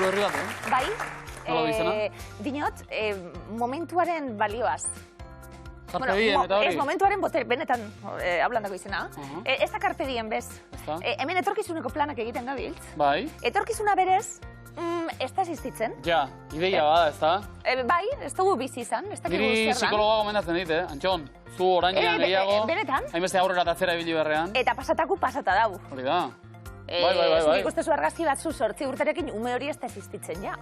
liburu berri bat, Bai, Nola bizena? dinot, momentuaren balioaz. Carpe diem eta hori? Ez momentuaren benetan hablandako izena. Ez da carpe diem bez. Hemen etorkizuneko planak egiten gabiltz. Bai. Etorkizuna berez, ez da existitzen. Ja, ideia bada, ez da? Bai, ez dugu bizi izan, ez dakigu Niri zer dan. psikologoa gomendatzen dit, Antxon. Zu orainean gehiago, benetan. hainbeste aurrera eta zera ibili berrean. Eta pasataku pasata dau. Hori da. Bai. Zuk ikustezu argazki batzu 8 urterekin ume hori ez da existitzen, ja.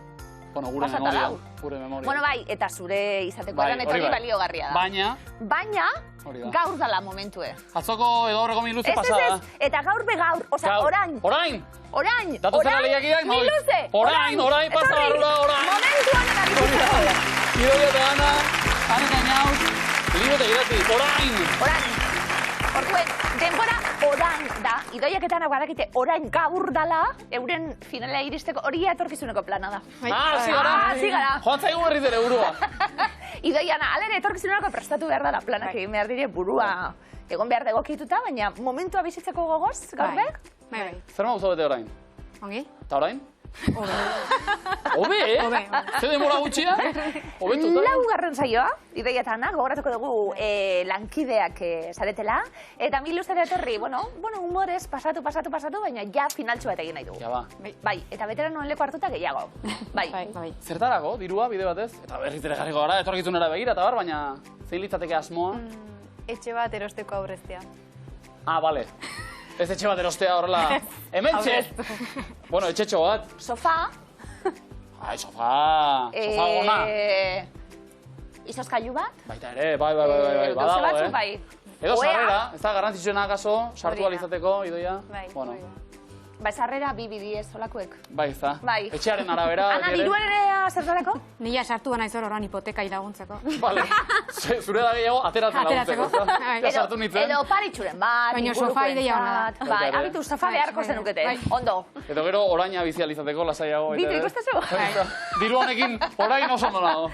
Bueno, gure memoria. Bueno, bai, eta zure izateko eran eta hori baliogarria da. Baina, gaur dala momentue. Atzoko edo horreko miluze pasada. Ez, eta gaur begaur, oza, orain. Orain! Datuzena lehiakiak, noi? Miluze! Orain, pasa barrura, orain! Momentu honen abizitzeko! Idoia eta Ana, Ana Nauz, Libo eta Irati, orain! Orduen, denbora orain da, Idoiak eta Anak badakite orain gaur dala, euren finalea iristeko hori etorkizuneko plana da. Zigara! Joan zaigu berriz ere burua. Idoia, Ana, alere etorkizuneko prestatu behar dela planak egin behar dire burua egon behar degokituta, baina momentua bizitzeko gogoz, gaur bek? Bai. Zer mauzo bete orain? Ongi? Eta orain? Obe? Zer demora gutxia? Laugarren saioa, Idoia eta Ana, gogoratuko dugu lankideak zaretela, eta miluzera etorri, bueno, humorez, pasatu, baina ja finaltxo bat egin nahi dugu. Ja ba. Bai, eta veteranoen leku hartuta gehiago. Bai. Zertarako, dirua, bide batez? Eta berriz ere jarriko gara, etorkizunera begira, eta bar, baina zein litzateke asmoa? Etxe bat erosteko aurreztea. Bale. Ez etxe bat erostea horrela. Hementxe! Bueno, etxetxo bat. Sofa. Sofa. Sofa gona. Izozkailu bat. Baita ere, bai. Badago, bai. Edo sarrera, ez da garrantzitsuena akaso, sartu alizateko, Idoia. Bueno. Bai, sarrera BBD olakoek. Bai, ez da. Bai. Etxearen arabera. Ana, diruaren zertarako? Nila sartu gana izor oran hipotekai laguntzeko. Bale. Zure da gehiago, ateratzen laguntzeko. Ja sartu nintzen. Edo paritxuren bat. Baina sofa ideia hona da. Bai, abitu sofa beharko zenukete. Ondo. Edo gero oraina bizializateko lasaiago. Bitu ikustezu? Diru honekin orain oso ondo nago.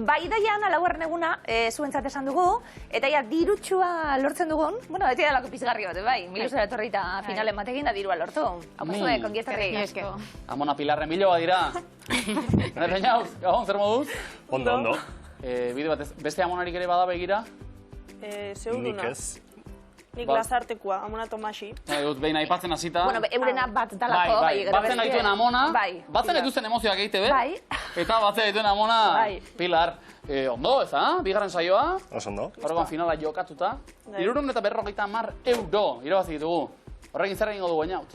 Bai, Idaian laugarren eguna zuentzat esan dugu, eta ja dirutxua lortzen dugun, bueno, beti dalako pizgarri bat, bai, miluzera etorri eta finalen batekin da dirua lortu. Haupazue, kongietarri. Amona Pilarren biloa dira. Benetan jauz, gabon, zer moduz? Ondo. Bide bat, beste amonarik ere bada begira? Nik ez. Nik Lasartekoa, Amona Tomasi. Behin aipatzen hasita. Bueno, eurena bat dalako. Batzen gaituen Amona, batzen gaituzten emozioak egite, eta batzen gaituen Amona, Pilar. Ondo, ez da? Bigarren saioa. Oso ondo. Horregoan finala jokatuta. 350 euro irabazi ditugu. Horrekin zer egingo du bainaut?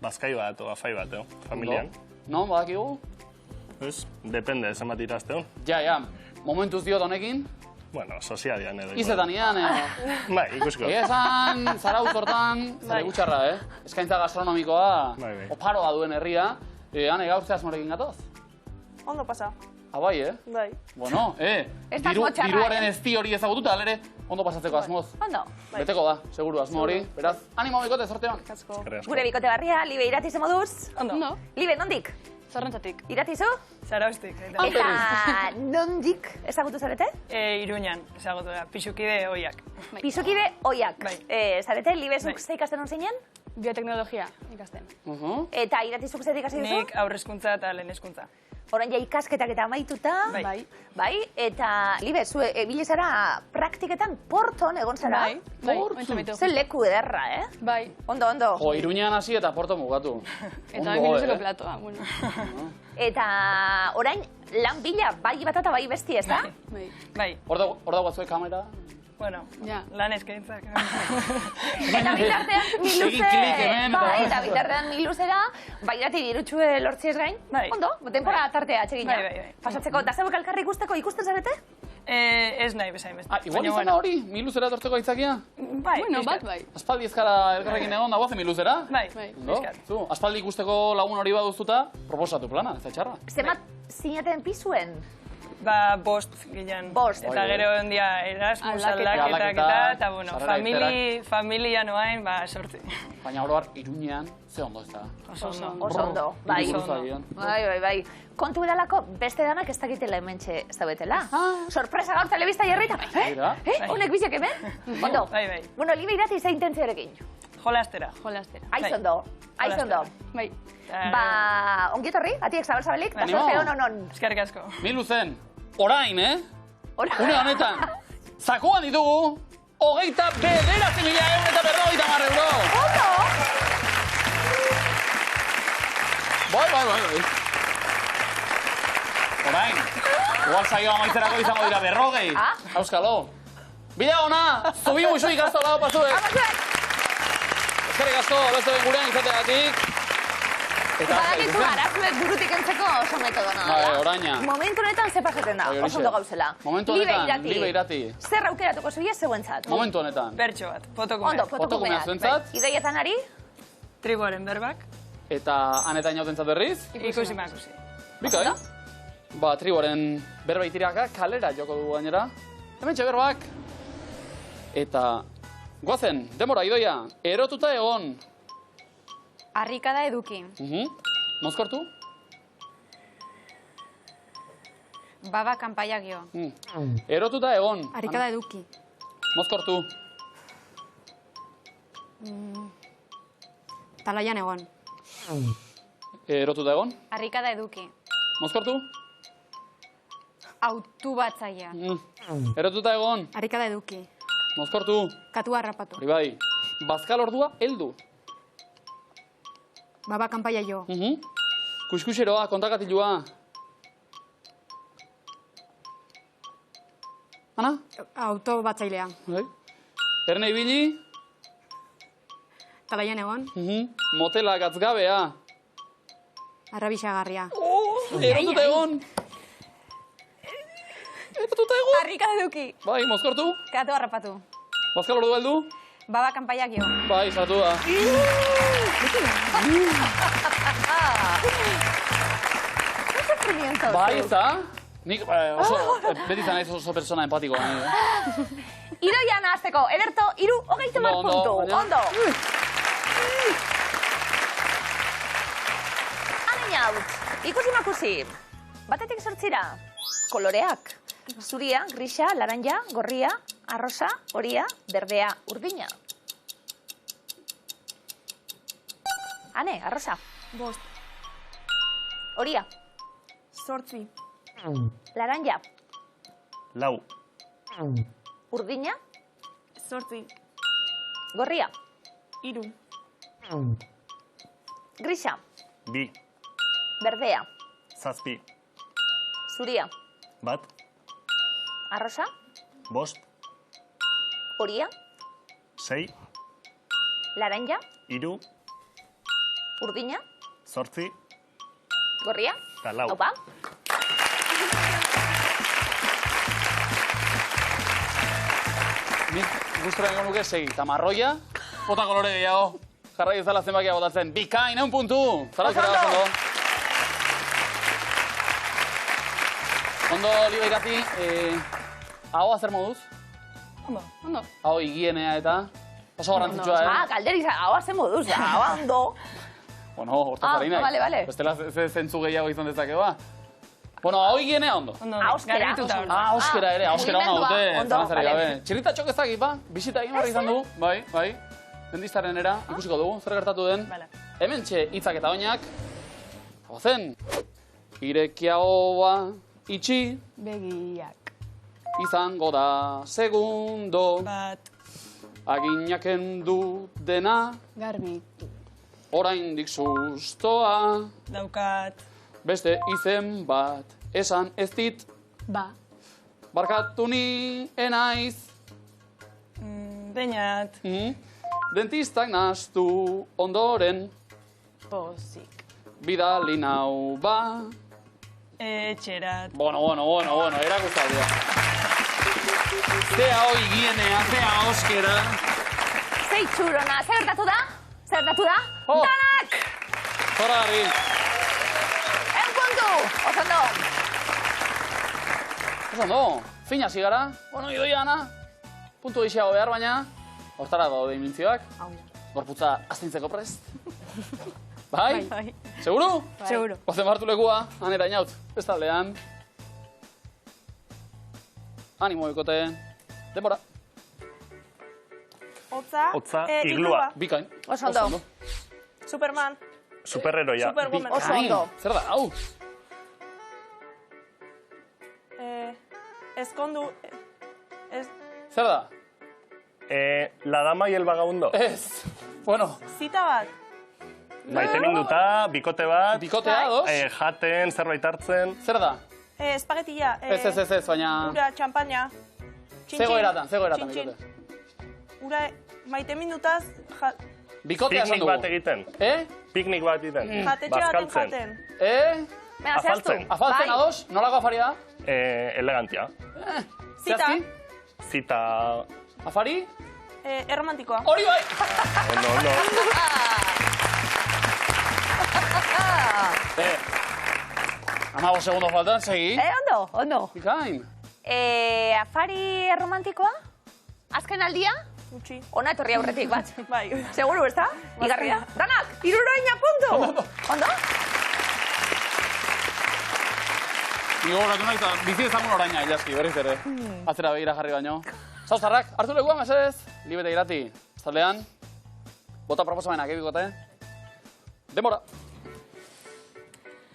Bazkai bat o afai bat, familian. Non, badakigu? Ez, depende, zenbat irazteo. Ja, momentuz diot honekin. Bueno, sozialian edo. Izetan ian, Bai, ikusko. Esan, Zarautz hortan, zare gutxarra, eskaintza gastronomikoa, oparoa duen herria. Hane, gaur ze asmorekin gatoz? Ondo pasa. Bai, Bai. Bueno, diruaren ezti hori ezagututa, alere, ondo pasatzeko asmoz. Ondo. Beteko da, seguru asmo hori. Beraz, animo bikote, sortean. Gure bikote barria, Libe iratiz moduz. Ondo. Libe, nondik? Zorrontzatik. Iratizu? Zaraustik. Eta nondik ezagutu zarete? Iruñan, ezagutu da. Pisukide oiak. Pisukide oiak. Zarete, Libe zuk ze ikasten hon zinen? Bioteknologia ikasten. Eta iratizuk zer ikasi duzu? Nik aurrezkuntza eta lehen hezkuntza. Orain ja ikasketak eta amaituta. Bai. Eta, Libe, zu ebilizara praktiketan Porton egon zara. Bai. Zer leku ederra, Bai. Ondo. Jo, Iruñan hasi eta Porto mugatu. Eta minuzeko platoa, bueno. Eta orain lan bila, bai bat eta bai besti, ez da? Bai. Hor dago batzuek kamera? Bueno, lan eskaintzak. Eta bitartean miluzera, bai irati dirutxue lortziez gain. Ondo, denpora tartea atsegina. Pasatzeko, da zeuek alkarri ikusteko ikusten zarete? Ez nahi bezain beste. Igual izan da hori, miluzera etortzeko aitzakia? Bai, bai. Aspaldi ezkara elkarrekin egon dagoazen miluzera? Bai. Aspaldi ikusteko lagun hori baduztuta, proposatu plana, ez da txarra. Zemat zinaten pizuen? Ba, bost ginen. Bost. Eta gero ondia Erasmus aldaketak eta, bueno, familia noain, ba, sortzi. Baina oro har, Iruñean, ze ondo ez da? Oso ondo, bai. Bai. Kontu edalako, beste danak ez dakitela hementxe ez da betela. Sorpresa gaur telebista jarrita. Honek bizek hemen? Ondo. Bai. Bueno, Libe irati ze intentzioarekin. Jolastera. Aizondo. Bai. Ba, ongietorri, atiek zabal-zabalik, eta Animo. suerte on. Eskerrik asko. Milu zen, orain, une honetan, zakuan ditugu, 29.950 euro. Ondo! Bai. Orain, igual saio amaitzerako izango dira 40. Auskalo. Bila ona, zubi musu ikasto lau pasuek. Eskerrik asko, beste ben gurean izateagatik. Badakizu arazuek burutik entzeko oso metodona. Oraina. Momentu honetan ze pasatzen da, oso ondo gauzela. Momentu honetan, Libe Irati. Zer aukeratuko zuia zeuentzat? Momentu honetan. Bertxo bat, fotokumeak. Ondo, fotokumeak. zuentzat. Ideietan ari? Triboaren berbak. Eta anetan jautentzat berriz. Ikusi makusi. Bika, Ba, Triboren berba itiraka kalera joko dugu gainera. Hementxe berbak. Eta goazen, demora idoia, erotuta egon. Harrikada eduki. Mozkortu? Baba kanpaiak jo. Erotuta egon. Harrikada eduki. Mozkortu. Talaian egon. Erotuta egon. Harrikada eduki. Mozkortu. Autu batzaia. Erotuta egon. Harrikada eduki. Mozkortu. Katua harrapatu. Hori bai. Bazkal ordua heldu. Baba kanpaia jo. Kuskuseroa, kontakatilua. Ana? Auto batzailea. Erne ibili. Talaian egon. Motela gatzgabea. Arrabixagarria. Erotuta egon. Erotuta egon. Harrikada eduki. Bai, mozkortu. Katua harrapatu. Bazkal ordua heldu. Baba kanpaiak jo. Bai, sartu da. Bai, eta? Nik beti zan oso persona empatikoa. Idoia nahazteko, ederto, 30 puntu. Ondo. Aneinaut, ikusi makusi. Batetik sortzira. Koloreak. Zuria, grisa, laranja, gorria, arrosa, horia, berdea, urdina. Ane, arrosa. 5. Horia. 8. Laranja. 4. Urdina. 8. Gorria. 3. Grisa. 2. Berdea. 7. Zuria. 1. Arrosa. 5. Horia. 6. Laranja. 3. Urdina. 8. Gorria. Eta 4. Opa. Nik gustura nengo nuke segi. Tamarroia, bota kolore gehiago. Jarrai ezala zenbakia botatzen. Bikain, 1 puntu. Zara zera bat ondo. Ondo, Libe Irati, ahoa zer moduz? Ondo. Hau higienea eta oso garrantzitsua, Galderiz, hau zen moduz, hau ondo. Bueno, hortaz ari nahi. Vale. Bestela zentzu gehiago izan dezake, ba? Bueno, hau higienea ondo. Auskera. Auskera ere, auskera ona dute. Ondo, zalantzari vale. gabe. Txirrita txok ezagik, ba? Bisita egin behar izan dugu, bai. Dentistaren era, ikusiko dugu, zer gertatu den. Hemen txe hitzak eta oinak. Hau zen. Irekiagoa itxi. Begiak. Izango da segundo. Bat. Aginak endu dena. Garbitu. Oraindik sustoa. Daukat. Beste izen bat esan ez dit. Ba. Barkatu ni enaiz. Beñat. Dentistak nahastu ondoren. Pozik. Bidali nau ba. Etxerat. Bueno, erakustaldea. Zea hoi gienea, zea oskera. Zei txurona, zer gertatu da? Danak! Zora garri. 1 puntu, oso ondo. Oso ondo, fina zigara. Bueno, idoia ana. Puntu geixeago behar baina. Hortara daude imintzioak. Gorputza astintzeko prest. Bai? Seguru? Seguro. Ozen bartu lekua, anera inaut. Ez taldean. Animo ekote. Denbora. Hotza, Hotza, iglua. Bikain. Oso ondo. Superman. Superheroia. Superwoman. Oso ondo. Zer da, hau? Ezkondu... Zer da? La dama y el vagabundo. Ez. Bueno, Zita bat. Maite minduta, bikote bat, bikotea, dos? jaten, zerbait hartzen. Zer da? Espagetilla. Ez, baina... Ura, txampaina. Zego eratan, Txin-txin. bikote. Ura, maite minutaz, Bikotea esan Piknik dugu. bat egiten. Piknik bat egiten. jatetxe baten Bazkaltzen. jaten. Venga, zehaztu. Afaltzen. Afaltzen Bai. ados, nolako afari da? Elegantia. Zita. Zehazki? Zita... Afari? Erromantikoa. Hori bai! Ondo. Amago segundo faltan, segi. Ondo. Bikain. Afari romantikoa? Azken aldia? Utsi. Ona etorri aurretik bat. Bai. Seguru, ez da? Igarria. Danak, 70 puntu! Ondo? Nigo horatu nahi, eta bizi ezagun oraina, ilaski, berriz ere. Atzera begira jarri baino. Zauzarrak, hartu lekuan, mesedez. Libete irati. Estaldean. Bota proposamenak, bikote. Demora.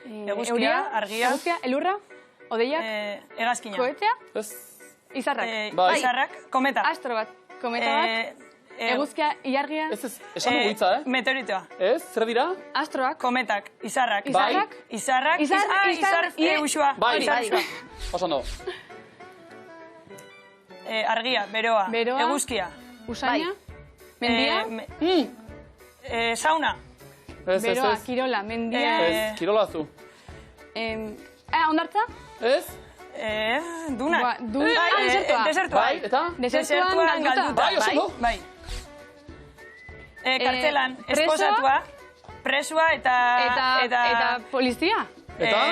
Eguzkia, argia. Eguzkia, elurra, odeiak, Hegazkina. kohetea, Ez. izarrak. Bai. Izarrak, kometa. Astro bat, kometa bat, eguzkia, ilargia, Ez, esan dugu hitza, Meteoritoa. Ez, zer dira? astroak, Kometak, izarrak. Izarrak? Izarrak. Izar, Usua. Bai, Izar bai. usua. Oso ondo. Argia, beroa. Beroa. Eguzkia. usaina, mendia, Sauna. Ez, beroa, kirola, mendia, Ez, kirola zu. ondartza, Ez? Dunak. Desertua. Desertua. Bai, eta? Desertuan galduta. Bai, oso ondo. Bai. Kartzelan, presoa. esposatua, presua eta polizia. Eta?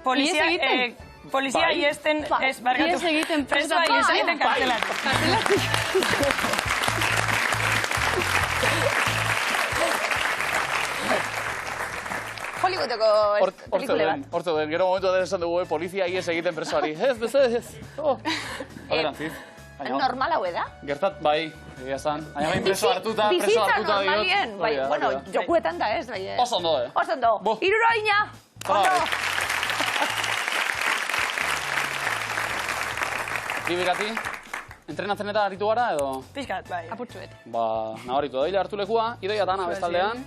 Polizia, Ihes egiten. polizia Bai. iesten, ez, barkatu. Ihes egiten, Presua presoa. ihes egiten Bai. kartzelan. Hollywoodeko pelikule bat. Hortze den, gero momentu da esan dugu, polizia ies egiten presoari. Ez, ez. Aderantziz. Normal hau da? Gertat, bai, egia esan. Baina bain preso hartuta, preso Bizitza hartuta diot. normalien. Bai, Hori da, bueno, hori da. jokuetan da ez, bai. Oso ondo, Oso ondo. Bo. Iruroina! Ondo! Bai. Libirati, entrenatzen eta aritu gara edo? Pixkat, bai. Apurtxuet. Ba, nahoritu da, hartu lekua, idoia eta ana bestaldean.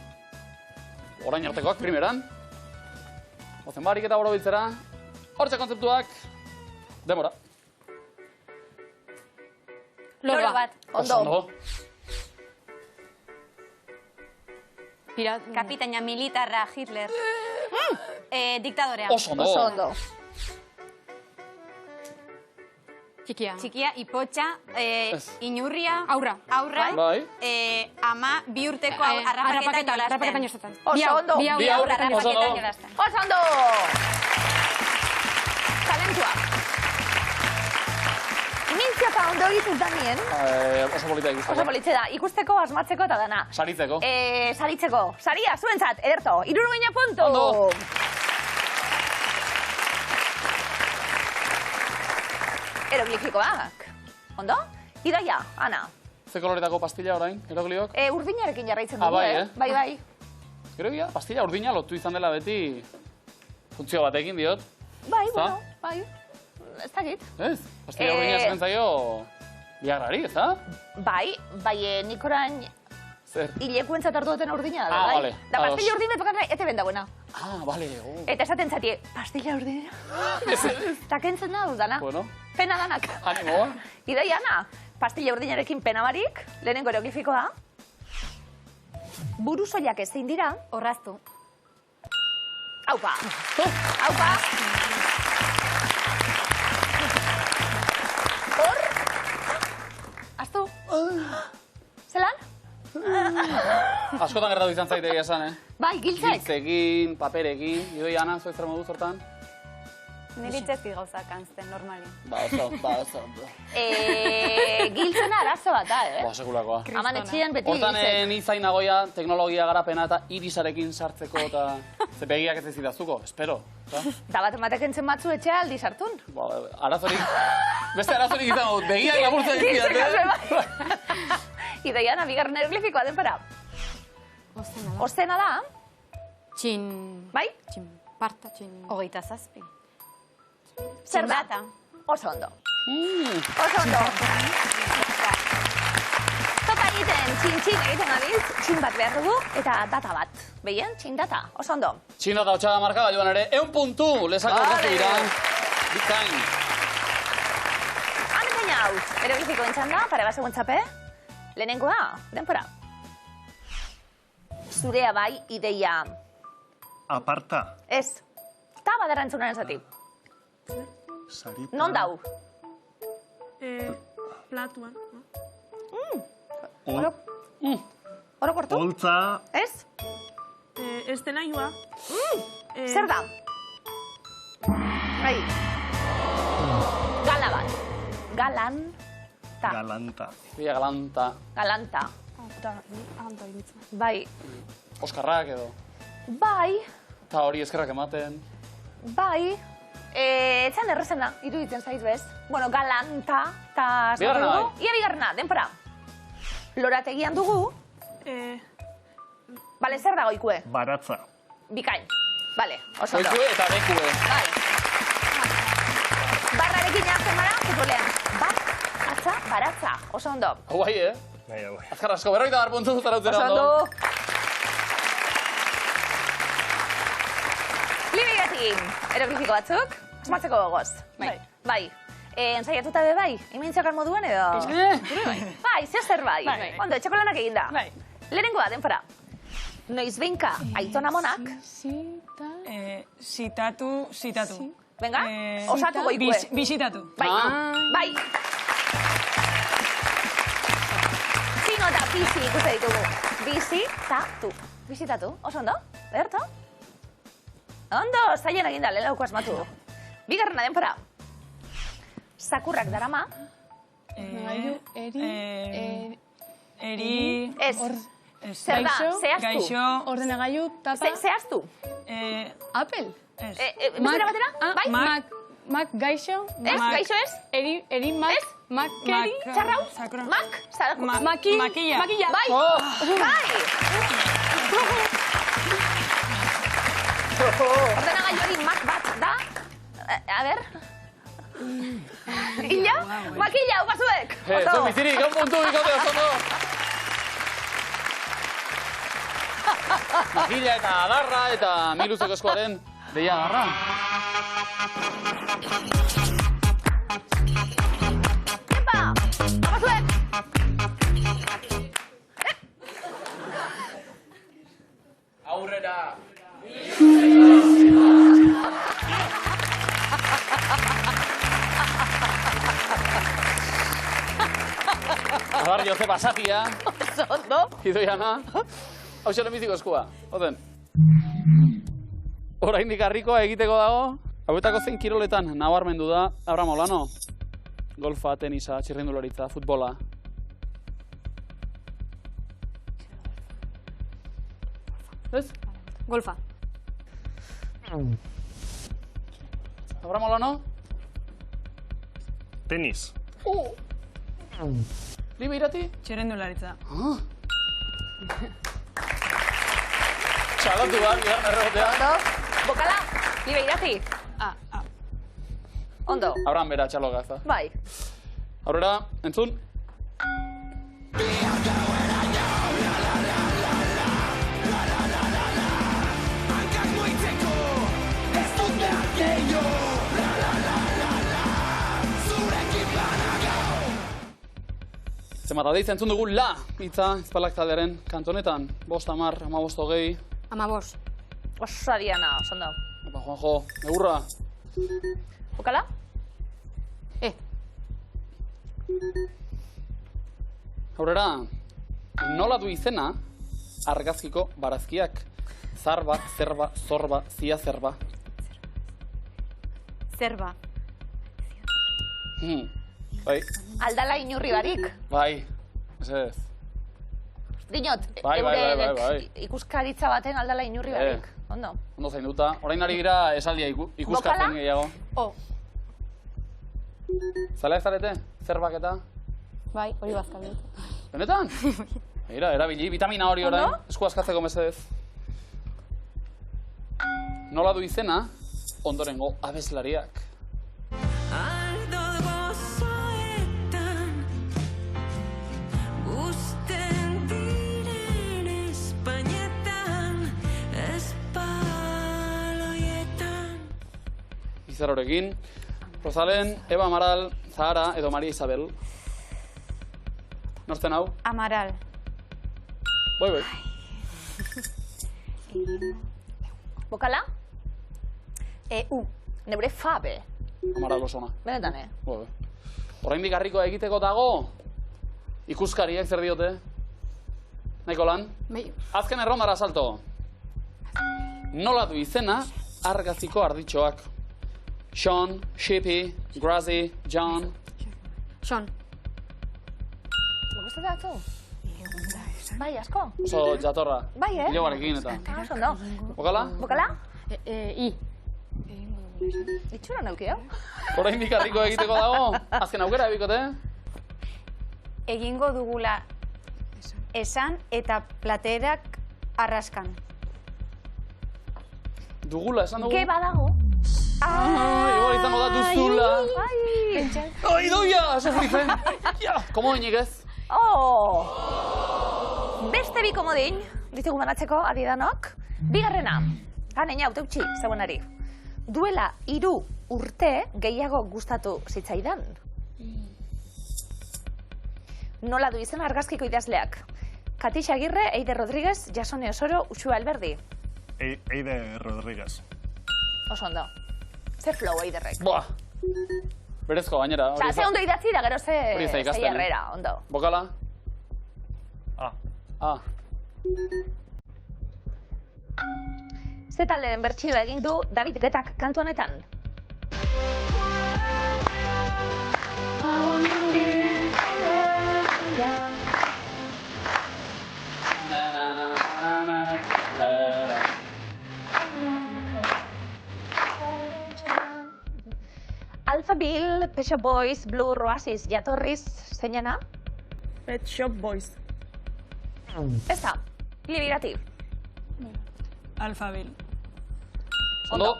Orain artekoak, primeran. Ozen barik eta boro biltzera. Hortxe kontzeptuak. Demora. Loro bat. Oso Ondo. Pirat. Kapitaina militarra Hitler. Diktadorea. Oso ondo. Oso ondo. Txikia. Txikia, ipotxa, inurria, Aurra. aurra, Bai. ama, bi urteko harrapaketan Harrapaketan jolasten. jolasten. Oso ondo. Bi hau, Bi hau, harrapaketan oso Harrapaketan ondo. jolasten. Oso ondo! Talentua. Mintziaka ondo egiten da nien. Oso polita ikusteko. Oso politxe da. Ikusteko, asmatzeko eta dana. Saritzeko. Saritzeko. Saria, zuentzat, ederto. 70 puntu. Ondo. Eroglifikoak. Ondo? Idaia, Ana. Ze koloretako pastilla orain, erogliok? Urdinarekin jarraitzen Ah, dugu, bai, eh? Bai, bai. Gero egia, pastilla urdina lotu izan dela beti funtzio batekin diot. Bai, Ezta? bueno, bai. Ez dakit. Ez? Pastilla urdina esaten zaio biagrari, ez da? Bai, nik orain Zer? hilekuentzat hartu duten urdina da, Ah, bai. vale, Da ados. pastilla urdin betukan ete bendagoena. Ah, bale. Eta esaten zati, pastilla urdina. Eta kentzen da dudana. Bueno, Pena danak. animoa. Idaia, Ana, pastilla urdinarekin pena barik, lehenengo eroglifikoa. Buruzoiak ezin dira. Orraztu. Aupa. Aupa. Hor. Aztu. Zelan? Askotan gertatu izan zaite egia esan, Bai, giltzek. Giltzekin, paperekin, idoi ana, zoiz zer moduz hortan? Niri txezki gauzak antzten, normali. Ba, oso. Giltzena arazo bat da, Ba, sekulakoa. Aman etxean beti Hortan giltzek. ni zain nagoia teknologia garapena eta irisarekin sartzeko eta zepegiak ez zidazuko, espero. Da bat ematek entzen batzu etxea aldi sartun. Ba, arazorik, beste arazorik izango, begiak laburtzen dizkiat, Ideiana, bigarren eroglifikoa denpara. Ozena da, Bai? Txinparta, hogeita zazpi. Zer da? Txindata. Oso ondo. Oso ondo. Topa egiten, txin egiten gabiz, txin bat behar dugu, eta data bat. Behien, txin data, oso ondo. Txin data hotxaga marka gailuan ere, 1 puntu, lezako orkazu dira. Bikain. Hamen hau, erabiliziko entzan da, parega seguntzape. Lehenengoa, denpora. Zurea bai, ideia. Aparta. Ez, ta badarantzunan zati. Sarita. Non dau? Platuan. Orokortu? Holtza. Ez? Estenaioa. Zer da? Bai. Gala bat. Galanta. Galanta. Bia galanta. Galanta. Bai. Oskarrak edo. Bai. Eta hori eskerrak ematen. Bai. Etzan errezena, iruditzen zaiz bez. Bueno, galanta. Bigarrena bai. Ia bigarrena, denpora. Lorategian dugu. Bale, zer dago ikue? Baratza. Bikain. Bale, oso ondo. Oikue eta bekue. Bai. Barrarekin jartzen gara, futbolean. Bat, atza, baratza. Oso ondo. Hau bai, Bai. Azkar asko, berroita dar puntu zarautzera Oso ondo. ondo. Libegatik, eroglifiko batzuk, asmatzeko gogoz. Bai. Ensaiatuta be bai? Imintzakar moduan edo? Bai, zer bai. Ondo, etxeko lanak eginda. Lehenengoa, denpora. Noiz behinka, Aitona Monak. Zitatu. Venga, osatu goikue. Bizitatu. Bai. Zino eta bizi ikuste ditugu. Bizitatu, oso ondo? Berto? Ondo, zaien eginda, lehen lauko asmatu. Bigarrena denpora. Sakurrak darama. Eri... Ez. Zer da, zehaztu. Gaixo... Ordenagailu, tapa... Zehaztu. Apple. Bezera batera? Bai? Mac, gaixo. Ez, gaixo ez? Eri, Mac, Makeri. Txarrau? Makilla. Bai. Bai. Ordenagailu hori Mac bat da. A ber. Illa? Makilla, upazuek. Zon bizirik, 1 puntu bikote oso ondo. Makilla eta adarra eta miluzeko eskoaren deia adarra. Epa, upazuek. Aurrera. Adar Jose Basatia. Ondo. Idoiana. Hau xero miziko eskua. Oten. Oraindik harrikoa egiteko dago. Hauetako zein kiroletan nabarmendu da Abraham Olano. Golfa, tenisa, txirrindularitza, futbola. Ez? Golfa. Abraham Olano? Tenis. Libe irati? Txirrindularitza. Txalotu bat, bigarren erregotea. Ondo. Bokala, libe irati. Ondo. Abraham bera txaloga, ez da. Bai. Aurrera, entzun. Zemata deitzen entzun dugu la hitza Izpalak taldearen kantonetan. 5, 10, 15, 20. 15. Oso adiana, oso ondo. Epa, Juanjo, egurra. Bokala? Aurrera, nola du izena argazkiko barazkiak? Zarba, zerba, zorba, zia zerba. Zerba. Bai, Aldala inurri barik. bai, ez. Dinot, Bai. ikuskaritza baten aldala inurri barik. Ondo. Ondo zainduta. Orain ari gira esaldia ikuskatzen gehiago. Zalea zarete? Zerbak eta? Bai, hori bazkabiot. Benetan? Eira, erabili, vitamina hori orain. Esku askatzeko mesedez. Nola du izena, ondorengo abeslariak. Izarorekin, Rosalén, Eva Amaral, Zahara edo Maria Isabel. Nortzen hau? Amaral. Boi. Bokala? U. Neure fabe. Amaral osona. Benetan, Boi. Oraindik harrikoa egiteko dago? Ikuskariek zer diote? Nahiko lan? Bai. Azken errondara salto. Nola du izena argaziko arditxoak? Sean, Shippy, Grazi, John. Sean. Gustatzen datzu? Bai, asko. Oso jatorra. Bai, Ilobarekin eta. Oso ondo. Bokala? Bokala? I. Itxura nauki, hau? Oraindik harriko egiteko dago? Azken aukera ebikote? Egingo dugula esan eta platerak arraskan. Dugula, esan dugu? Ke badago? Igual izango da duzula. Ai, doia, sofrizen. Komo dinik ez? Beste bi komodin, ditugu banatzeko adidanok. Bigarrena, ganeina utzi, zegoenari. Duela 3 urte gehiago gustatu zitzaidan. Nola du izen argazkiko idazleak? Katix Agirre, Eider Rodríguez, Jasone Osoro, Uxue Alberdi. Eider Rodríguez. Oso ondo. Zer flow Eiderrek. Boa. Berezko gainera. Osa, ze ondo idatzi da, gero ze ikasten, jarrera, ondo. Bokala? A. Ze taldeen bertsioa egin du David Guettak kantu honetan? Alphaville, Pet Shop Boys, Blur, Oasis, jatorriz, zeinena? Pet Shop Boys. Ez da, libirati. Alphaville. Ondo.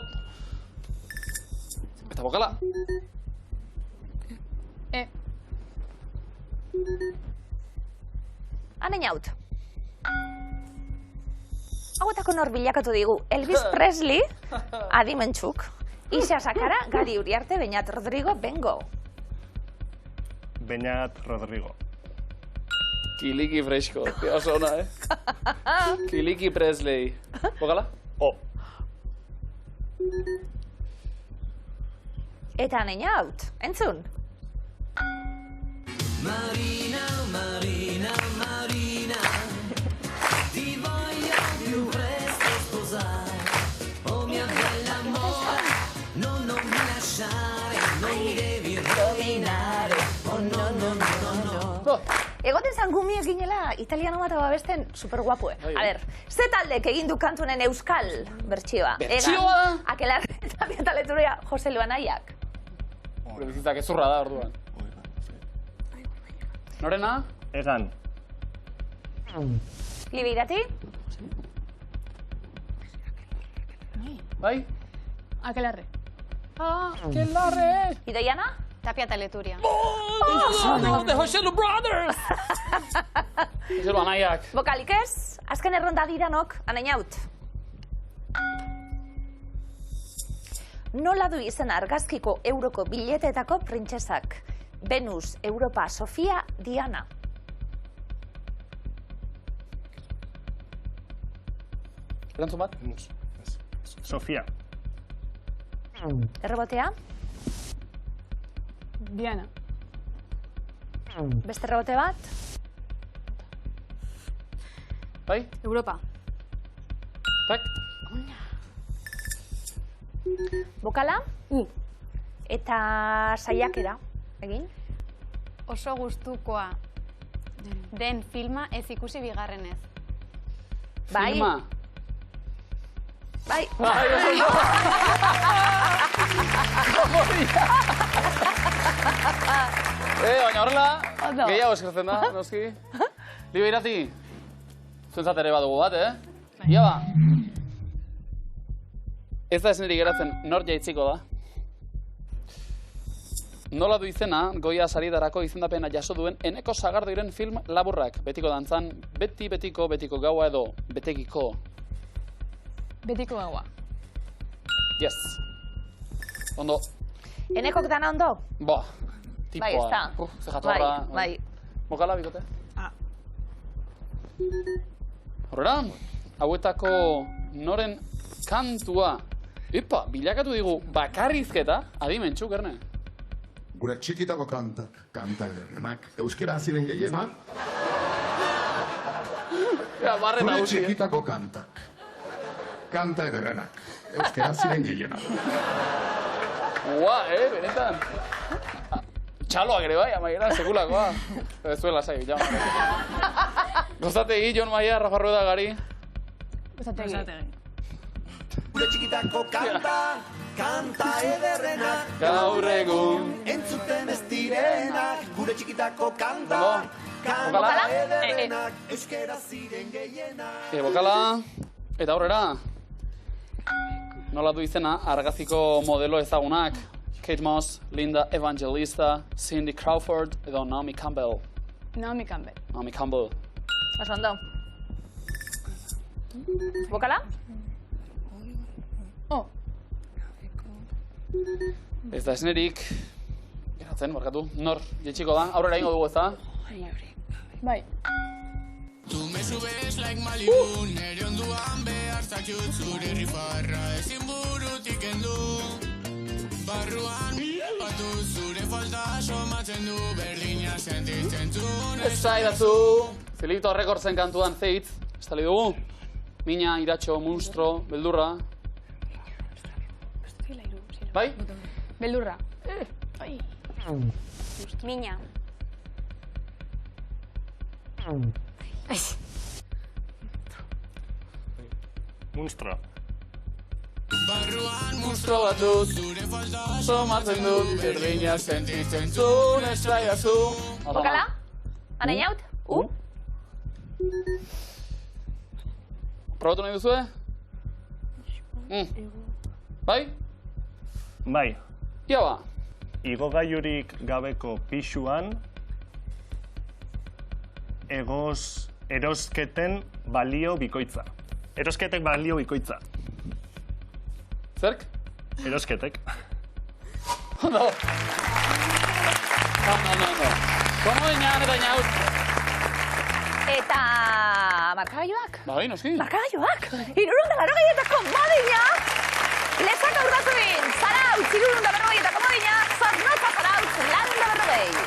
Eta bokala? Hanen jaut. Hauetako nor bilakatu digu, Elvis Presley, adimentsuk. Isa Sakara, Gari Uriarte, Beñat Rodrigo, Bengo. Beñat Rodrigo. Kiliki fresko. Oso ona, Kiliki Presley. Bokala? O. Eta hanen jaut, entzun. Marina, Marina, Marina, ti voglio più presto sposare. Oh mia bella amore, no, non mi lasciare, non mi devi rovinare. Oh no, no, no, no, no. Egoten zan gumiek ginela, italiano bat ababesten super guapue. A ber, ze taldek egin du kantunen euskal bertsioa? Bertsioa? Akelar eta bietaleturia Jose Luanaiak. Gure bizitzak ezurra da, orduan. Norena? Egan. Libirati? Bai? Akelarre. Akelarre! Idoiana? Tapia eta Leturia. The Joselu Brothers! Joselu anaiak. Bokalik ez, azken erronda didanok, hanen jaut. Nola du izen argazkiko euroko biletetako printzesak? Venus, Europa, Sofia, Diana. Erantzun bat? Sofia. Errebotea? Diana. Beste errebote bat? Bai? Europa. Tak? Bokala? U. Eta saiakera, egin? Oso gustukoa den filma ez ikusi bigarrenez. Bai. Filma? Bai. Bai, oso baina horrela, gehiago eskertzen da, noski. Libe irati, zuentzat ere badugu bat, Ia ba. Ez da esneri geratzen nor jaitziko da. Nola du izena, Goya saridarako izendapena jaso duen Eneko Sagardoiren film laburrak. Betiko dantzan, betiko gaua edo betegiko. Betiko gaua. Yes. Ondo. Enekok dana ondo? Ba, tipoa. Bai, ez da. Ze jatorra. Bai. Mokala, bikote? Horrela, hauetako noren kantua. Epa, bilakatu digu bakarrizketa, adimentxu, Gerne. Gure txikitako kanta ederrenak. Euskera ziren gehienak. Gure txikitako kanta ederrenak. Euskera ziren gehienak. Ua, benetan. Txaloak ere bai, amaiera, sekulakoa. Ez zuela zai, ja. Gozategi, Jon Maia, Rafa Rueda, Gari. Gozategi. Gure txikitako kanta ederrenak. Gaur egun. Entzuten ez direnak. Gure txikitako kanta ederrenak. Euskera ziren gehienak. Bokala, eta aurrera. Nola du izena, argaziko modelo ezagunak. Kate Moss, Linda Evangelista, Cindy Crawford, edo Naomi Campbell. Naomi Campbell. Naomi Campbell. Oso ondo. Bokala? Oh. Ez da esnerik. Geratzen, barkatu. Nor, jetxiko da. Aurrera ingo dugu ez da. Bai. Tu me subes like Malibu, nere onduan behar zakut zure rifarra ezin burutik endu. Barruan batu zure falta somatzen du berdina sentitzen zuen. Ez zaidazu. Filipto Rekordzen kantuan Zeit. Estali dugu. Mina, iratxo, monstro, beldurra. Bai? Beldurra. Mina. Monstro. Barruan monstro batut zure falta somatzen dut berdina sentitzen zuen. Ez zaidazu. Bokala? Anainaut? Probatu nahi duzue? Bai? Bai. Ia ba. Igogailurik gabeko pisuan erosketen balio bikoitza. Erosketek balio bikoitza. Zerk? Erosketek. Ondo. No. Komo inan eta inaut. Eta... markagailuak? Bai, noski. Markagailuak? 380etako modina! Lezak aurratuin! Zarautz, 380etako modina! Zornotza zarautz, 440!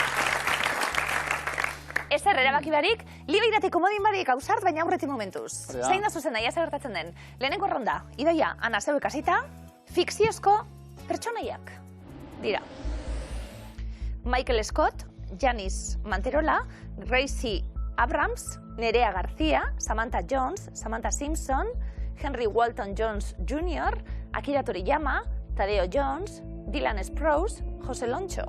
Ezer erabaki barik, libe iratiko modin barik hausart, baina aurretik momentuz. Zein da zuzen nahi, zer gertatzen den. Lehenengo ronda, idoia, Ana zeu ikasita, fikziozko pertsonaiak dira. Michael Scott, Janice Manterola, Gracie Abrams, Nerea García, Samantha Jones, Samantha Simpson, Henry Walton Jones Jr., Akira Toriyama, Tadeo Jones, Dylan Sprouse, José Loncho.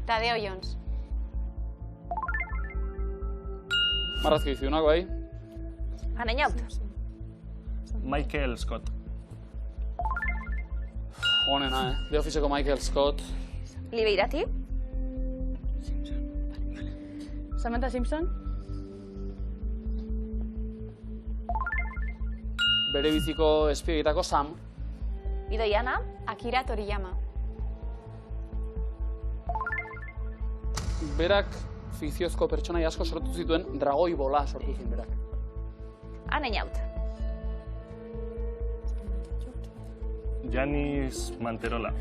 Tadeo Jones. Marrazki biziunak, bai. Anainaut. Michael Scott. Honena, The Officeko Michael Scott. Libe irati. Samantha Simpson. Bere biziko espioetako Sam. Idoiana. Akira Toriyama. Berak fikziozko pertsonai asko sortu zituen, dragoi bola sortu zuen berak. Anainaut. Janice Manterola.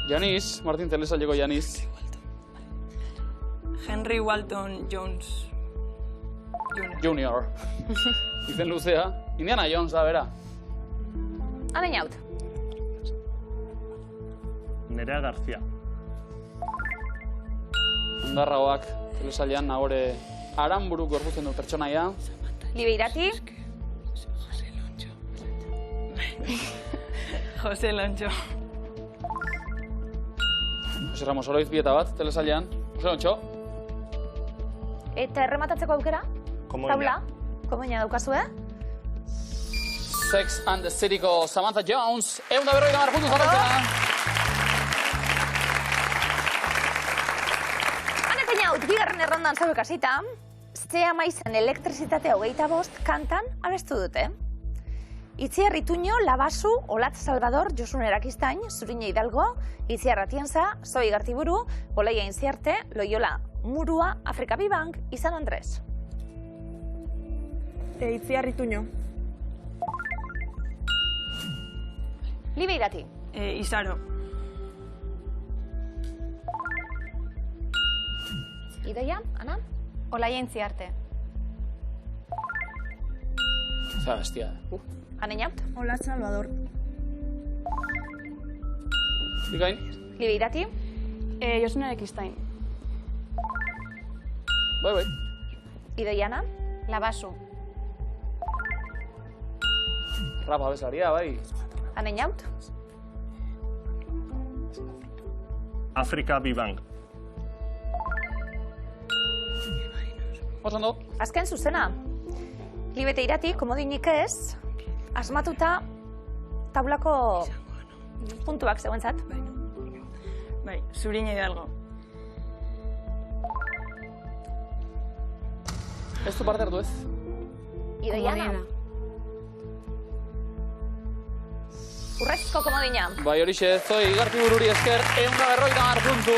Janice, Martin Telesaileko Janice. Henry Walton Jones Junior. Izen luzea. Indiana Jones da, bera. Anainaut. Nerea García. Ondarragoak telesailean nagore Aranburu gorputzen du pertsonaia. Libe irati. José Loncho. Jose Ramos Oroiz bieta bat telesailean. Jose Loncho. Eta errematatzeko aukera? Komoina. Taula? Komoina daukazue? Sex and the Cityko Samantha Jones. 150 puntu zarratzena. Hanekin haut, bigarren errondan zauek hasita, Zea Maizen elektrizitatea 25 kantan abestu dute. Itziar Ituño, Labasu, Olatz Salvador, Josun Erakistain, Zurine Hidalgo, Itziar Atienza, Zoi Gartiburu, Bolaia Inziarte, Loyola Murua, Afrika Bibank, Izan Andres. Itziar Ituño. Libe Irati. Izaro. Idoia, Ana? Olaia Intziarte. Zea bestia. Aneñaut. Olatz Salvador. Bikain? Libe Irati. Josun Erakistain. Bai. Idoia, Ana? Labasu. Rapa besaria, bai. Aneñaut. Afrika Bibank. Oso ondo. Azken zuzena. Libete Irati, komodinik ez, asmatuta taulako puntuak zeuentzat. Bai, Zurine Hidalgo. Ez du parte hartu ez. Idoia, Ana? Urrezko komodina. Bai, horixe, Zoi Gartibururi esker, 150 puntu.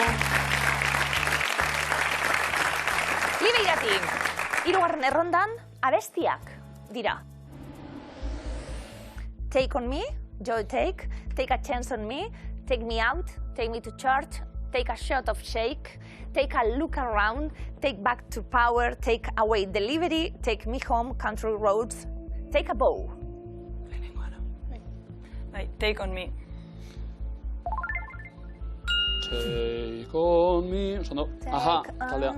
Libe Irati, hirugarren errondan abestiak dira. Take on me, Joe Take a chance on me, take me out, take me to church, take a shot of shake, take a look around, take back to power, take away delivery, take me home, country roads, take a bow. Bai, Take on me. Take on me. Oso ondo. Aha, taldea.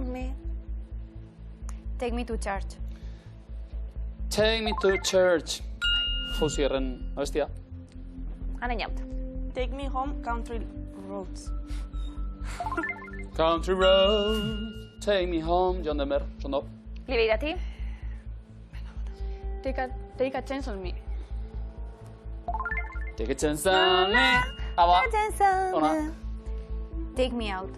Take me to church. Take me to church. Jauzi erren abestia. Aneñaut. Take me home, country roads. Country road, take me home, John Denver. Oso ondo. Libe Irati. Take a chance on me. Take a chance on me. Aba. Ona. Take me out.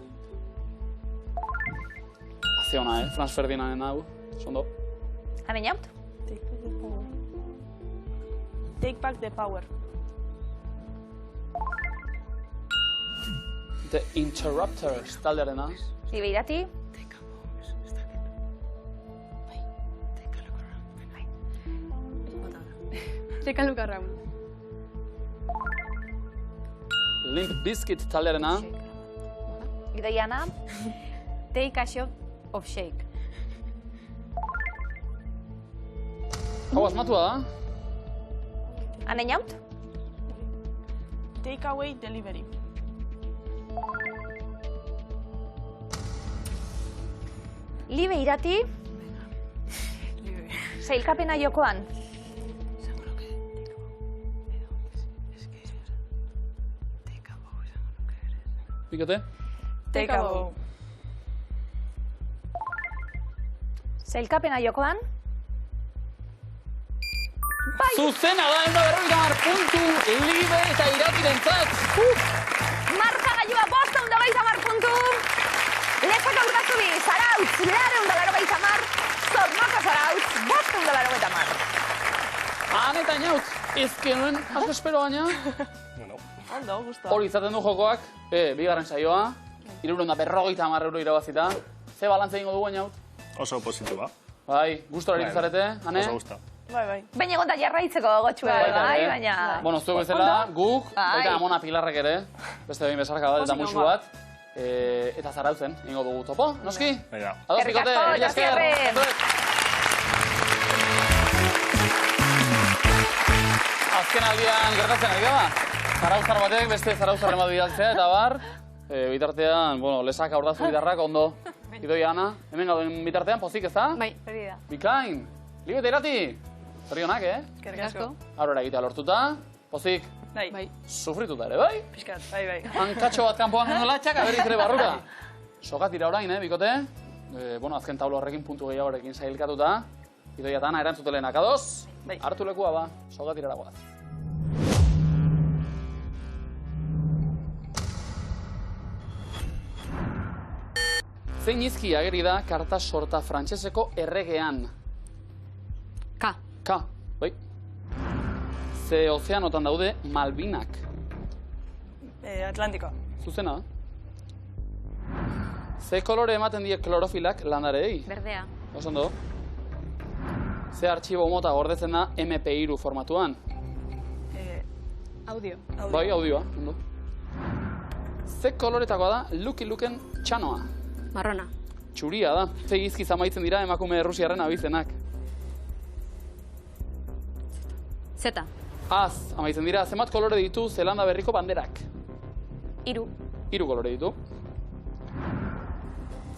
Hace ona, Franz Ferdinanden hau. Oso ondo. Aneñaut. Take back the power. The Interrupters taldearena. Libe Irati. Take a look around. Limp Bizkit taldearena. Idoia, Ana. Take a shot of shake. Hau asmatua da. Aneñaut. Take away delivery. Libe Irati. Sailkapena jokoan. Bikote? Take a bow. Sailkapena jokoan. Zuzena da, 150 puntu, Libe eta Iratirentzat. Markagailua 550 puntu. Lezak Aurdazubi, Zarautz, 280, Zornoka Zarautz, 580. Han eta inaut, ezkenuen asko espero baina. Ondo, gustoa. Hori izaten du jokoak, bigarren saioa, 350 euro irabazita. Ze balantze egingo dugu inaut? Oso positiba. Bai, gustora aritu zarete, Ane? Oso gusta. Bai. Baina egon da jarraitzeko gotxue, bai, baina... Bueno, zuek bezala, guk, baita Amona Pilarrek ere, beste behin bezarka bat, eta musu bat, eta Zarautzen, ingo dugu topo, noski? Venga. Ados, Pikote, mila esker! Azken aldian gertatzen ari da, Zarauzar batek beste Zarauzarren bat bidaltzea, eta bar, bitartean, bueno, Lezak Aurdazu bidarrak ondo. Idoia, Ana, hemen gauden bitartean, pozik ez da? Bai, hori da. Bikain! Libe eta Irati! Zorionak, Eskerrik asko. Aurrera egitea lortuta, pozik, Bai. sufrituta ere, bai? Piskat, bai. Hankatxo bat kanpoan gendu latxak, aberiz ere barruka. Sokatira orain, bikote? Bueno, azken tablo horrekin puntu gehiagorekin sailkatuta. Idoia eta Ana erantzutelenak, ados? Hartu lekua ba, sogatirara goaz. Zein izki ageri da karta sorta frantseseko erregean? K. K, bai. Ze ozeanotan daude Malvinak? Atlantiko. Zuzena. Ze kolore ematen die klorofilak landareei? Berdea. Osondo. Ze artxibo mota gordetzen da MP3 formatuan? Audio. Bai, audioa, ondo. Ze koloretakoa da Lucky Luken txanoa? Marrona. Txuria da. Ze gizkiz amaitzen dira emakume errusiarren abizenak? Z. Az, amaitzen dira, zenbat kolore ditu Zelanda Berriko banderak? 3. 3 kolore ditu.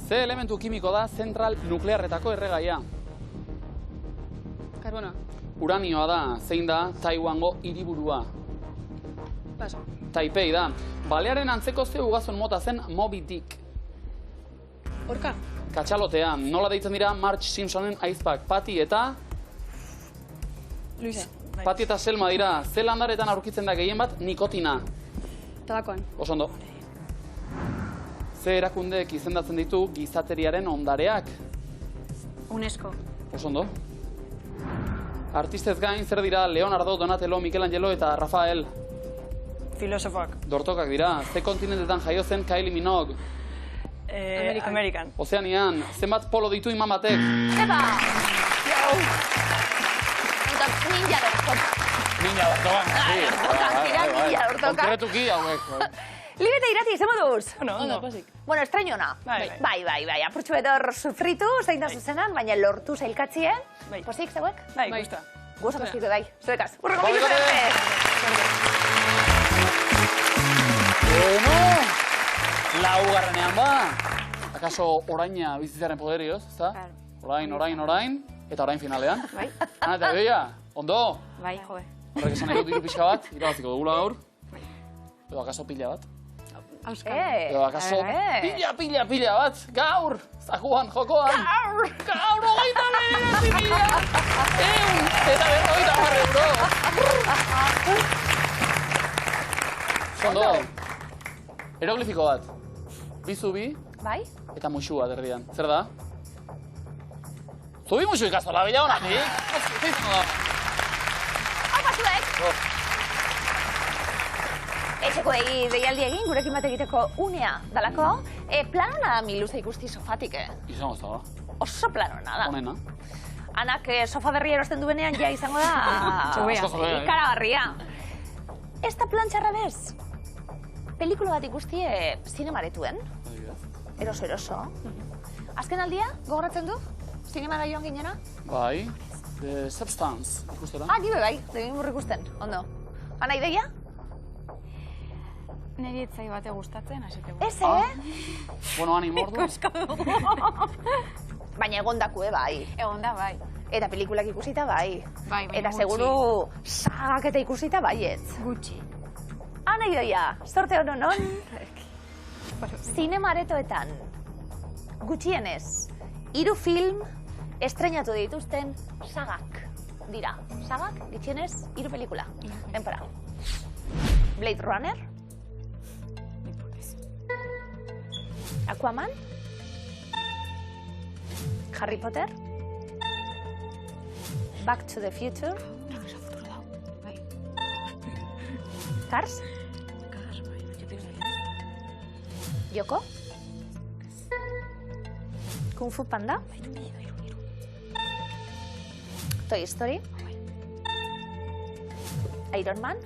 Ze elementu kimiko da zentral nuklearretako erregaia? Karbono. Uranioa da, zein da Taiwango hiriburua? Paso. Taipei da. Balearen antzeko ze ugazon mota zen Moby Dick? Orka. Katxalotea, nola deitzen dira Marge Simpsonen aizpak? Pati eta... Luisa. Pati eta Selma dira. Ze landaretan aurkitzen da gehien bat nikotina? Tabakoan. Osondo. Ze erakundeek izendatzen ditu gizateriaren ondareak? UNESCO. Osondo. Artistez gain, zer dira Leonardo, Donatello, Michelangelo eta Rafael? Filosofoak. Dortokak dira. Ze kontinentetan jaio zen Kylie Minogue? Amerikan. Ozeanian, zenbat polo ditu iman batek? Eba! Jau! Eta ninja dortok. Ninja dortokan. Ninja dortokan. Konkretuki hauek. Libeta irati, ze moduz? Ondo. Bueno, extrañona. Bai. Apurtxu edor sufritu, zein da zuzenan, baina lortu zailkatzien. Posik, zeuek? Bai, gusta. Gusta posik, bai. Zuekaz. Urreko minutu Bueno, laugarrenean ba. Akaso oraina bizitzaren poderioz, ezta? Orain, eta orain finalean. Bai. Ana eta beia, ondo? Bai, joe. Horrek esan nahi dut diru pixka bat, irabaziko dugula gaur. Edo akaso pila bat. Edo akaso pila bat, gaur! Zakuan, jokoan! Gaur, 29.000! Eta 50 euro! Ondo, eroglifiko bat. Bi zubi, bai? Eta muxu bat erdian. Zer da? Zubi muxu ikazola, bila honatik? Hau zuek! Etxeko deialdi egin, gurekin bat egiteko unea dalako. Planona miluza ikusti sofatik, Izango zaba. Oso planona da. Honena. Anak sofa berria erosten duenean ja izango da... Ikaragarria. Ez da plan txarra bez? Pelikula bat ikustie zinemaretuen. Eroso. Azken aldia, gogoratzen du? Zinemara joan ginena? Bai, The Substance ikustera. Nibe bai, egin burri ikusten, ondo. Ana ideia? Neri etzai bate gustatzen, asite Ez, Bueno, ani mordu. Baina egondakue bai. Egonda bai. Eta pelikulak ikusita bai. Bai, eta seguru sagak eta ikusita baietz. Gutxi. Ana idoia, sorte honon non? Zinemaretoetan, gutxienez, 3 film estrenatu dituzten sagak dira. Sagak, gutxienez, 3 pelikula. Denpora. Blade Runner. Aquaman. Harry Potter. Back to the Future. Cars. Yoko. Kung Fu Panda. Toy Story. Iron Man.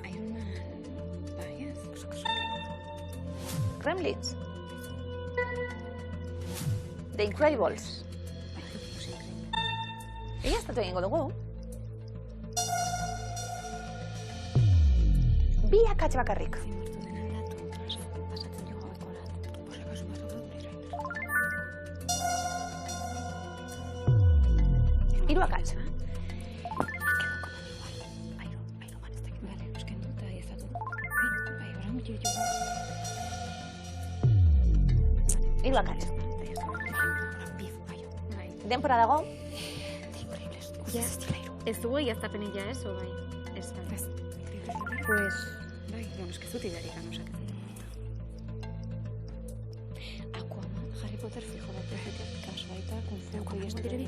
Gremlins. The Incredibles. Ella estatu egingo dugu. Bi akats bakarrik. Hiru akats. Hiru akats. Denpora dago. Ez dugu egiaztapenik ja, ez, o bai? Ez, bai. Pues, bai, bueno, ez dut idarik anosak ez dut. Aquaman, Harry Potter fijo bat egitea, kaso baita, konfuko y esto direbi.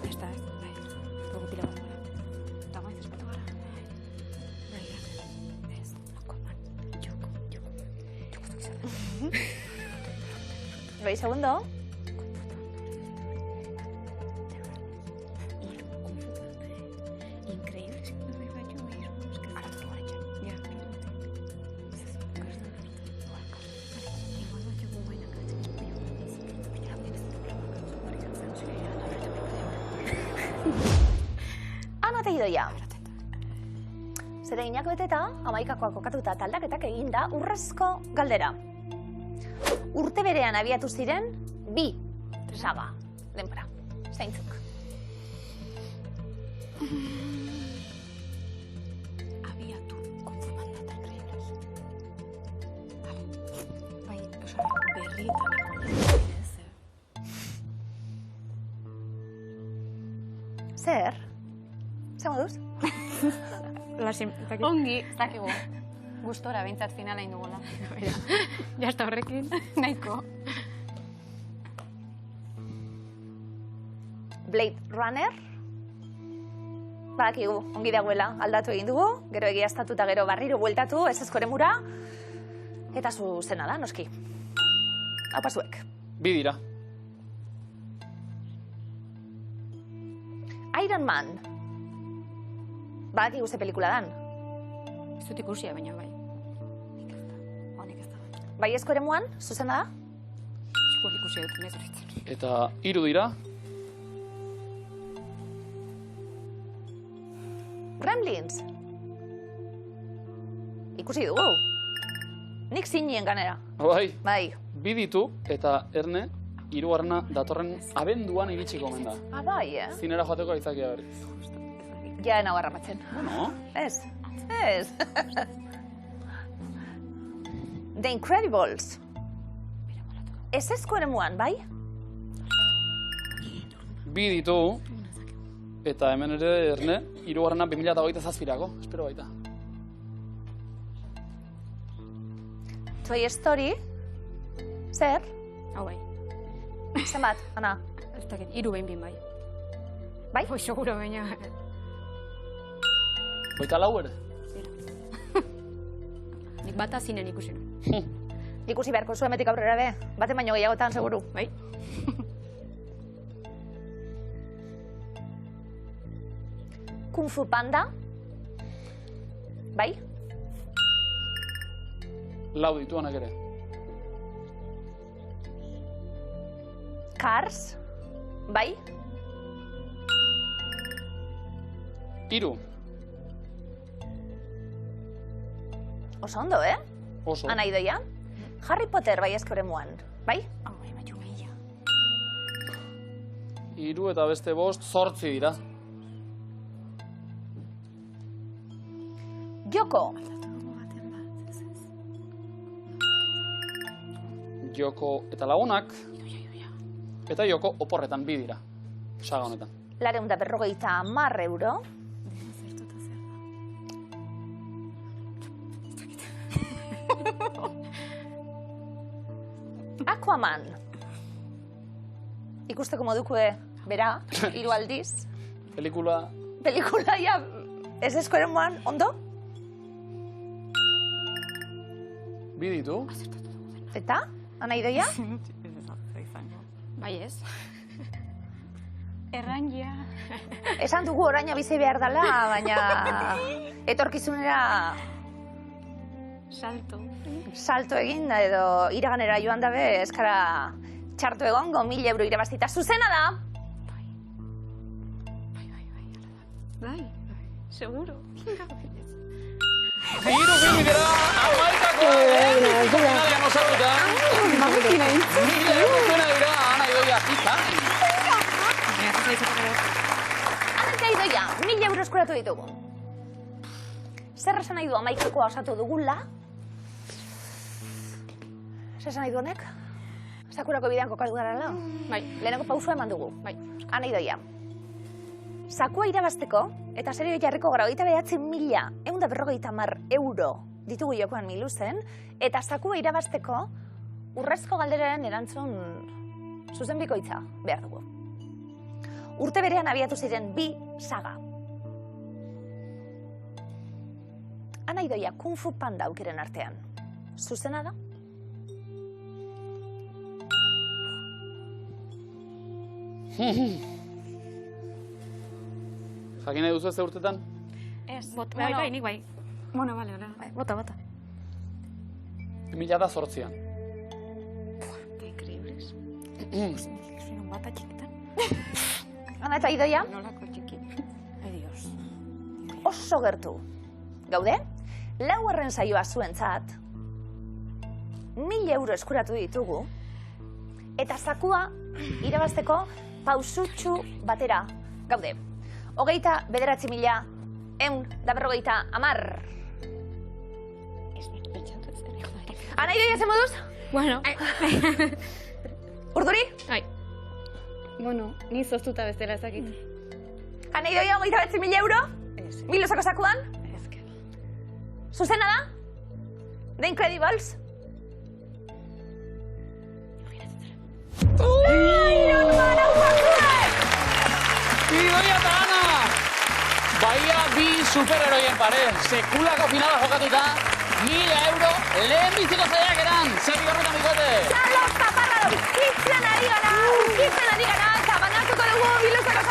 Ez da, ez, bai, dugu pila bat gara. Eta bai, ez batu gara. Bai, ez, Aquaman, Joko. Bai, segundo. Ana Teidoia. Zereginak beteta, 11koa kokatuta taldaketak eginda urrezko galdera. Urte berean abiatu ziren, 2 saga. Denbora. Zeintzuk. Abiatu, konforman data increíbles. Vale. Bai, osa, berri Zer? Zer moduz? Ongi, zakigu. Gustora, behintzat finala indugula. Jasta horrekin, nahiko. Blade Runner. Badakigu, ongi dagoela, aldatu egin dugu, gero egiaztatu eta gero barriro bueltatu, ez ezkoremura. Eta zuzena da, noski. Hau pasuek. 2 dira. Iron Man. Badakigu ze pelikula dan. Ez dut ikusia, baina bai. Honek ez da. Bai ezko eremuan, zuzena da? Ikusi ikusia dut, nahi zuritzen. Eta 3 dira. Gremlins. Ikusi dugu. Nik zinien ganera. Bai. Bai. 2 ditu eta Erne, 3. datorren abenduan iritsiko omen da. Bai, eh? Zinera joateko aitzakia berriz. Ja nago garrapatzen. Bueno. Ez. Ez. The Incredibles. Ez ezko eremuan, bai? 2 ditu. Eta hemen ere Erne, 3. 2027ako, espero baita. Toy Story. Zer? Hau bai. Zenbat, Ana? Ez dakit, 3 behin bai. Bai? Hoi, seguro, baina... 24 ere? Nik bata zinen ikusi. Ikusi beharko zuen metik aurrera be, baten baino gehiagotan seguru. Bai. Kung Fu Panda. Bai? 4 ditu anak ere. Cars. Bai? 3. Oso ondo, eh? Oso. Ana Idoia. Harry Potter bai ezko eremuan. Bai? Hau bai, batxu mehia. 3 eta beste 5, 8 dira. Joko. Joko eta lagunak. Eta Joko oporretan 2 dira. Saga honetan. 250 euro. Aquaman. Ikusteko modukue bera, 3 aldiz. Pelikula... Pelikula, ja, ez ezko eremuan, ondo? 2 ditu. Eta, Ana Idoia? Bai ez. Errangia. Esan dugu oraina bizi behar dela, baina etorkizunera salto egin da edo iraganera joan dabe eskara txartu egongo 1000 euro irabazita. Zuzena da! Bai, seguro. 3 dira, 11ako! Finalean osatuta. 1000 euro zuena dira, Ana Idoia pizza. Ana Idoia, 1000 euro eskuratu ditugu. Zer esan nahi du 11koa osatu dugula? Zer esan nahi du honek? Sakurako bidean kokatu garala? Bai. Lehenengo pausua eman dugu. Bai. Ana Idoia. Sakua irabazteko, eta serio jarriko gara 29.150 euro ditugu jokoan Miluzen, eta sakua irabazteko urrezko galderaren erantzun zuzen bikoitza behar dugu. Urte berean abiatu ziren 2 saga. Ana Idoia Kung Fu Panda aukeren artean. Zuzena da? Jakin nahi duzu ez urtetan? Ez. Bai, nik bai. Bueno, bale, hola. Bota. 2008an. Qué increíbles. Zinon bata txikitan. Ana eta Idoia? Nolako txikin. Ai, Dios. Oso gertu. Gaude? 4. saioa zuentzat, 1.000 euro eskuratu ditugu, eta sakua irabazteko pausutxu batera. Gaude. 29.150. Ez nik pentsatu ez dene, joder. Ana Idoia zen moduz? Bueno. Urduri? Bai. Bueno, ni zoztuta bestela ezakit. Ana Idoia 29.000 euro? Ez. Miluzako sakuan? Ez que. Zuzena da? The Incredibles? Idoia eta Ana! Baia bi superheroien pare. Sekulako finala jokatuta, 1.000 euro lehen biziko zaiak eran. Segi horretan bikote! Txalo, zaparra da, ukitzen ari gara, eta banatuko dugu Miluzako